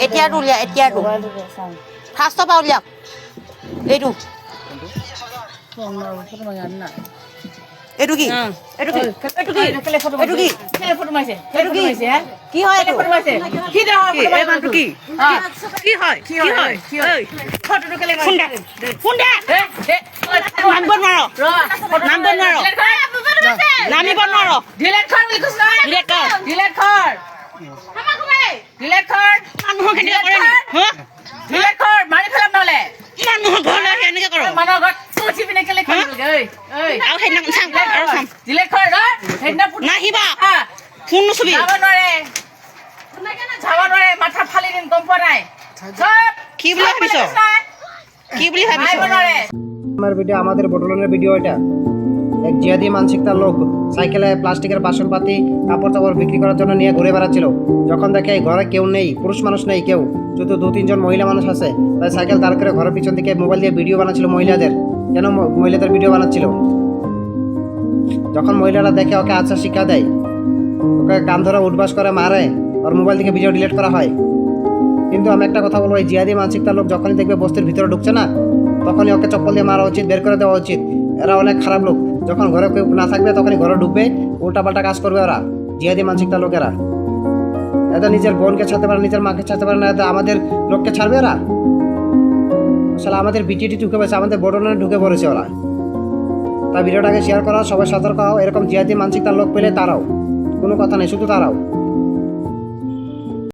এতিয়াতো উলিয়া এতিয়াতো ফাৰ্ষ্টৰ পৰা উলিয়াওক এইটো এইটো কি এইটো কি এইটো কি এইটো কি এইটো কি কি হয় এইটো কি কি হয় কি হয় ফটোটো কেলে ফোন দে নামিব নোৱাৰো নামিব নোৱাৰো ডিলেট কৰ মানুহৰ কেনেকে কৰে হা ডিলেট কৰ মাৰি ফেলাম নহলে মানুহৰ ঘৰলৈ এনেকে কৰ মানুহৰ ঘৰত চুচি পিনে কেলে কৰিলগে ঐ আৰু হেনা চাম আৰু চাম ডিলেট কৰ হেনা নাহিবা ফোন নুচুবি যাব নোৱাৰে মাথা ফালি দিম গম পোৱা নাই কি বুলি ভাবিছ আমার ভিডিও আমাদের বটলনের ভিডিও এটা এক জিহাদি মানসিকতার লোক সাইকেলে প্লাস্টিকের বাসনপাতি কাপড় চাপড় বিক্রি করার জন্য নিয়ে ঘুরে বেড়াচ্ছিল যখন দেখে ঘরে কেউ নেই পুরুষ মানুষ নেই কেউ শুধু 2-3 জন মহিলা মানুষ আছে তাই সাইকেল দাঁড় করে ঘরের পিছন দিকে মোবাইল দিয়ে ভিডিও বানাচ্ছিল মহিলাদের কেন মহিলাদের ভিডিও বানাচ্ছিল যখন মহিলারা দেখে ওকে আচ্ছা শিক্ষা দেয় ওকে কান ধরে উঠবাস করে মারে আর মোবাইল থেকে ভিডিও ডিলিট করা হয় কিন্তু আমি একটা কথা বলবো এই জিহাদি মানসিকতার লোক যখনই দেখবে বস্তির ভিতরে ঢুকছে না তখনই ওকে চপ্পল দিয়ে মারা উচিত বের করে দেওয়া উচিত এরা অনেক খারাপ লোক যখন ঘরে কেউ না থাকবে তখনই ঘরে ঢুকবে উল্টাপাল্টা কাজ করবে ওরা জিহাদি মানসিকতার লোকেরা এদের নিজের বোনকে ছাড়তে পারে নিজের মাকে ছাড়তে পারে না এদের আমাদের লোককে ছাড়বে এরা আসলে আমাদের বিটিটি ঢুকে পড়েছে আমাদের বর্ডনে ঢুকে পড়েছে ওরা তাই ভিডিওটাকে শেয়ার করা সবাই সতর্ক হও এরকম জিহাদি মানসিকতার লোক পেলে তারাও কোনো কথা নেই শুধু তারাও